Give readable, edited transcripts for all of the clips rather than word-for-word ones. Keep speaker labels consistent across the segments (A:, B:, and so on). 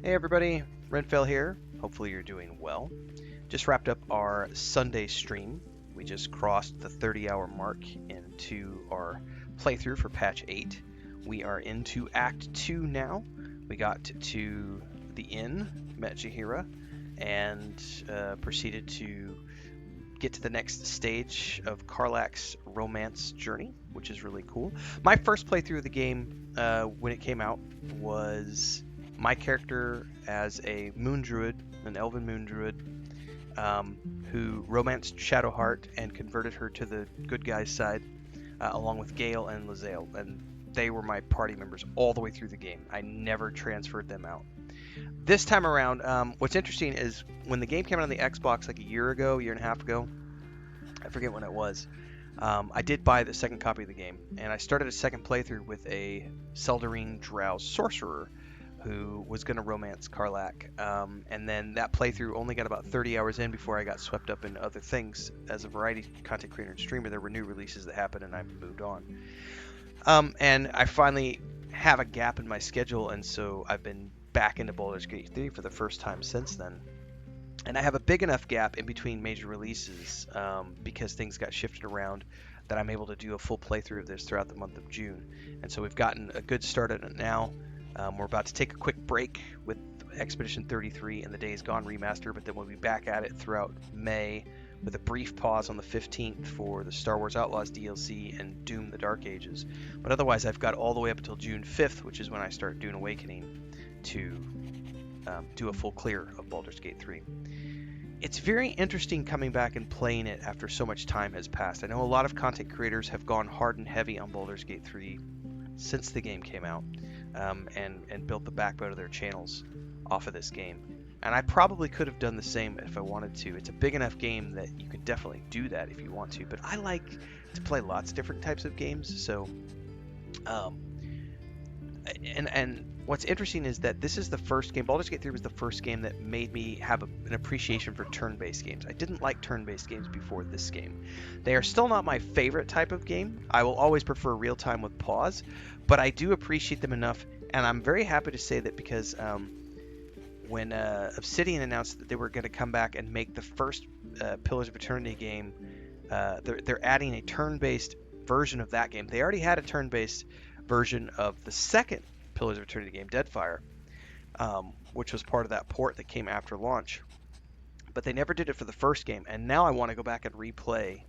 A: Hey everybody, Renfail here. Hopefully you're doing well. Just wrapped up our Sunday stream. We just crossed the 30-hour mark into our playthrough for patch 8. We are into Act 2 now. We got to the inn, met Jahira, and proceeded to get to the next stage of Karlach's romance journey, which is really cool. My first playthrough of the game when it came out was my character as a moon druid, an elven moon druid, who romanced Shadowheart and converted her to the good guy's side, along with Gale and Lae'zel, and they were my party members all the way through the game. I never transferred them out. This time around, what's interesting is when the game came out on the Xbox like a year and a half ago, I forget when it was, I did buy the second copy of the game, and I started a second playthrough with a Seldarine Drow sorcerer who was going to romance Karlach, and then that playthrough only got about 30 hours in before I got swept up in other things. As a variety content creator and streamer, there were new releases that happened, and I moved on. And I finally have a gap in my schedule, and so I've been back into Baldur's Gate 3 for the first time since then. And I have a big enough gap in between major releases because things got shifted around that I'm able to do a full playthrough of this throughout the month of June. And so we've gotten a good start at it now. We're about to take a quick break with Expedition 33 and the Days Gone remaster, but then we'll be back at it throughout May with a brief pause on the 15th for the Star Wars Outlaws DLC and Doom the Dark Ages. But otherwise, I've got all the way up until June 5th, which is when I start Dune Awakening, to do a full clear of Baldur's Gate 3. It's very interesting coming back and playing it after so much time has passed. I know a lot of content creators have gone hard and heavy on Baldur's Gate 3 since the game came out, and built the backbone of their channels off of this game. And I probably could have done the same if I wanted to. It's a big enough game that you can definitely do that if you want to, but I like to play lots of different types of games, so and what's interesting is that this is the first game, Baldur's Gate 3 was the first game that made me have an appreciation for turn-based games. I didn't like turn-based games before this game. They are still not my favorite type of game. I will always prefer real-time with pause, but I do appreciate them enough, and I'm very happy to say that because when Obsidian announced that they were going to come back and make the first Pillars of Eternity game, they're adding a turn-based version of that game. They already had a turn-based version of the second Pillars of Eternity game, Deadfire, which was part of that port that came after launch. But they never did it for the first game, and now I want to go back and replay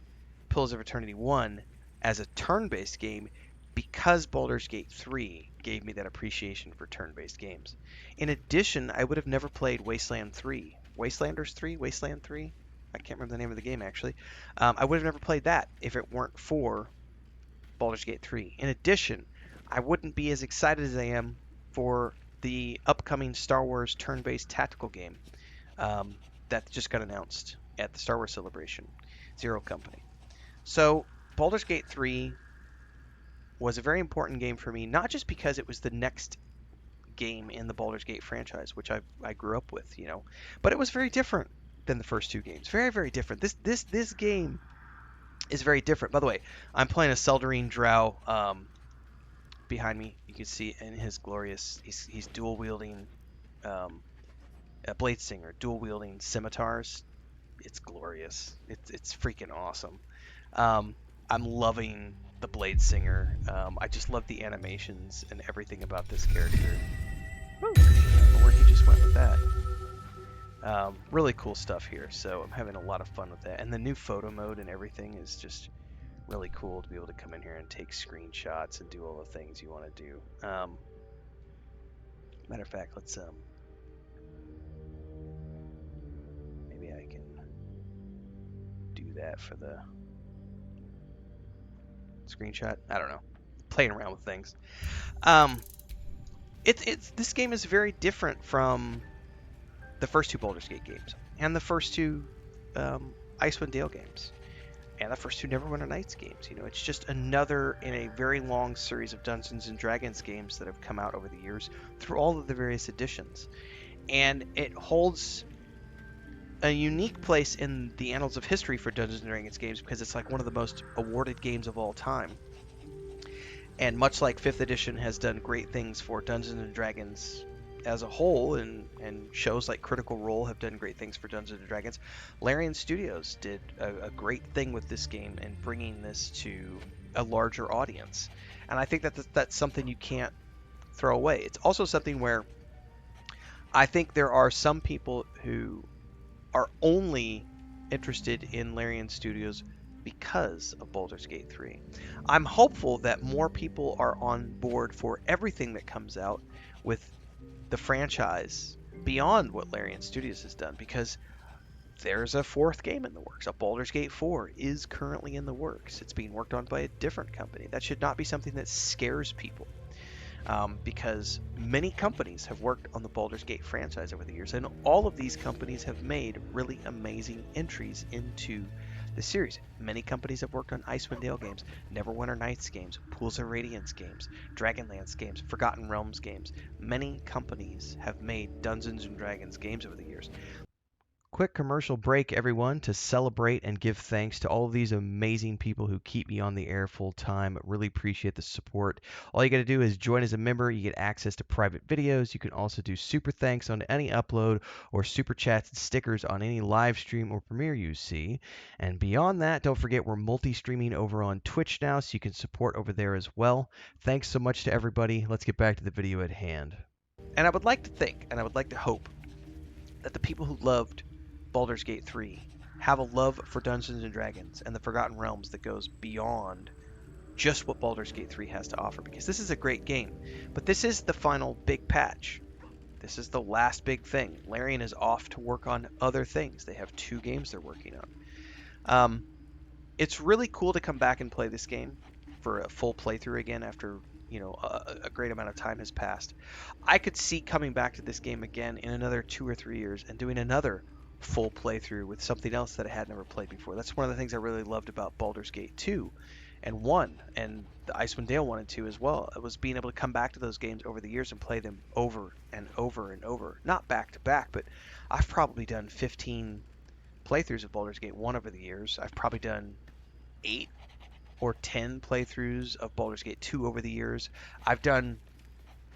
A: Pillars of Eternity 1 as a turn-based game because Baldur's Gate 3 gave me that appreciation for turn-based games. In addition, I would have never played Wasteland 3. Wasteland 3? I can't remember the name of the game, actually. I would have never played that if it weren't for Baldur's Gate 3. In addition, I wouldn't be as excited as I am for the upcoming Star Wars turn-based tactical game that just got announced at the Star Wars Celebration, Zero Company. So Baldur's Gate 3 was a very important game for me, not just because it was the next game in the Baldur's Gate franchise, which I grew up with, but it was very different than the first two games. Very, very different. This game is very different. By the way, I'm playing a Seldarine Drow. Behind me, you can see in his glorious, he's dual wielding a blade singer, dual wielding scimitars. It's glorious. It's freaking awesome. I'm loving the blade singer. I just love the animations and everything about this character. Woo! I don't know where he just went with that. Really cool stuff here. So I'm having a lot of fun with that, and the new photo mode and everything is just really cool to be able to come in here and take screenshots and do all the things you want to do. Matter of fact, let's maybe I can do that for the screenshot. I don't know, playing around with things. This game is very different from the first two Baldur's Gate games and the first two Icewind Dale games. And the first two Neverwinter Nights games. It's just another in a very long series of Dungeons & Dragons games that have come out over the years through all of the various editions. And it holds a unique place in the annals of history for Dungeons & Dragons games because it's like one of the most awarded games of all time. And much like 5th edition has done great things for Dungeons & Dragons as a whole, and shows like Critical Role have done great things for Dungeons and Dragons. Larian Studios did a great thing with this game and bringing this to a larger audience, and I think that that's something you can't throw away. It's also something where I think there are some people who are only interested in Larian Studios because of Baldur's Gate 3. I'm hopeful that more people are on board for everything that comes out with the franchise beyond what Larian Studios has done, because there's a fourth game in the works. A Baldur's Gate 4 is currently in the works. It's being worked on by a different company. That should not be something that scares people. Because many companies have worked on the Baldur's Gate franchise over the years, and all of these companies have made really amazing entries into the series. Many companies have worked on Icewind Dale games, Neverwinter Nights games, Pools of Radiance games, Dragonlance games, Forgotten Realms games. Many companies have made Dungeons and Dragons games over the years. Quick commercial break, everyone, to celebrate and give thanks to all of these amazing people who keep me on the air full time. Really appreciate the support. All you got to do is join as a member. You get access to private videos. You can also do super thanks on any upload, or super chats and stickers on any live stream or premiere you see. And beyond that, don't forget we're multi-streaming over on Twitch now, so you can support over there as well. Thanks so much to everybody. Let's get back to the video at hand. And I would like to think, and I would like to hope, that the people who loved Baldur's Gate 3 have a love for Dungeons and Dragons and the Forgotten Realms that goes beyond just what Baldur's Gate 3 has to offer, because this is a great game, but this is the final big patch. This is the last big thing. Larian is off to work on other things. They have 2 games they're working on. It's really cool to come back and play this game for a full playthrough again after a great amount of time has passed. I could see coming back to this game again in another 2 or 3 years and doing another full playthrough with something else that I had never played before. That's one of the things I really loved about Baldur's Gate 2 and 1, and the Icewind Dale 1 and 2 as well. It was being able to come back to those games over the years and play them over and over and over. Not back to back, but I've probably done 15 playthroughs of Baldur's Gate 1 over the years. I've probably done 8 or 10 playthroughs of Baldur's Gate 2 over the years. I've done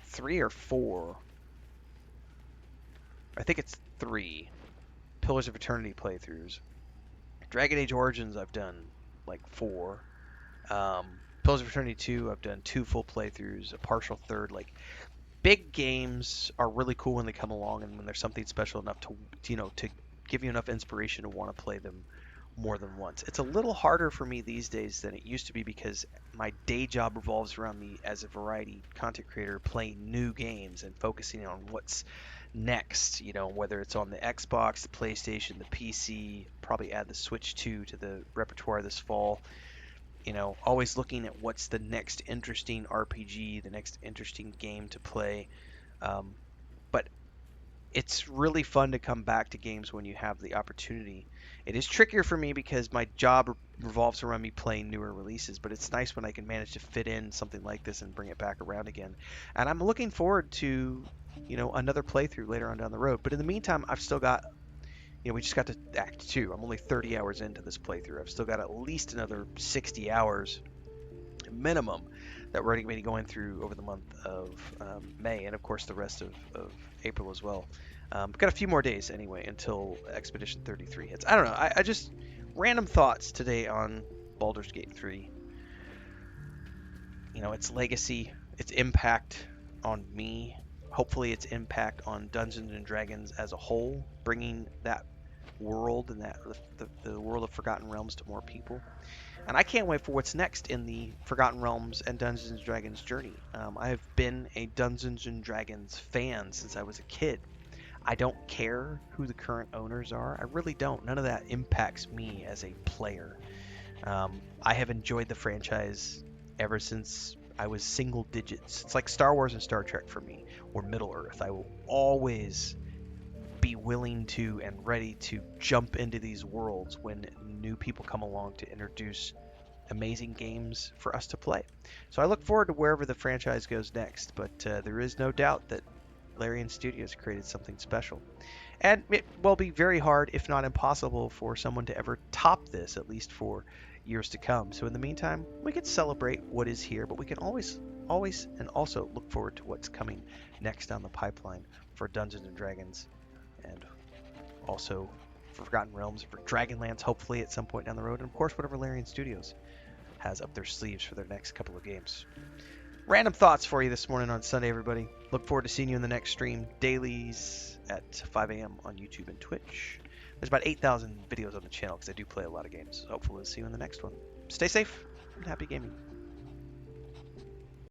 A: 3 or 4. I think it's 3 Pillars of Eternity playthroughs. Dragon Age Origins I've done like 4. Pillars of Eternity 2 I've done 2 full playthroughs, a partial third. Like, big games are really cool when they come along and when there's something special enough to to give you enough inspiration to want to play them more than once. It's a little harder for me these days than it used to be, because my day job revolves around me as a variety content creator, playing new games and focusing on what's next, whether it's on the Xbox, the PlayStation, the PC. Probably add the Switch 2 to the repertoire this fall. Always looking at what's the next interesting RPG, the next interesting game to play. But it's really fun to come back to games when you have the opportunity. It is trickier for me because my job revolves around me playing newer releases, but it's nice when I can manage to fit in something like this and bring it back around again. And I'm looking forward to, another playthrough later on down the road. But in the meantime, I've still got, we just got to Act 2. I'm only 30 hours into this playthrough. I've still got at least another 60 hours minimum that we're going to be going through over the month of May, and of course the rest of April as well. We've got a few more days anyway until Expedition 33 hits. I don't know. I just random thoughts today on Baldur's Gate 3. Its legacy, its impact on me. Hopefully, its impact on Dungeons and Dragons as a whole, bringing that world and the world of Forgotten Realms to more people. And I can't wait for what's next in the Forgotten Realms and Dungeons and Dragons journey. I have been a Dungeons and Dragons fan since I was a kid. I don't care who the current owners are. I really don't. None of that impacts me as a player. I have enjoyed the franchise ever since I was single digits. It's like Star Wars and Star Trek for me, or Middle Earth. I will always be willing to and ready to jump into these worlds when new people come along to introduce amazing games for us to play. So I look forward to wherever the franchise goes next, but there is no doubt that Larian Studios created something special. And it will be very hard, if not impossible, for someone to ever top this, at least for years to come. So in the meantime, we can celebrate what is here, but we can always always, and also look forward to what's coming next down the pipeline for Dungeons and Dragons, and also for Forgotten Realms, for Dragonlance, hopefully at some point down the road, and of course whatever Larian Studios has up their sleeves for their next couple of games. Random thoughts for you this morning on Sunday, everybody. Look forward to seeing you in the next stream, dailies at 5 a.m. on YouTube and Twitch. There's about 8,000 videos on the channel because I do play a lot of games. So hopefully we'll see you in the next one. Stay safe and happy gaming.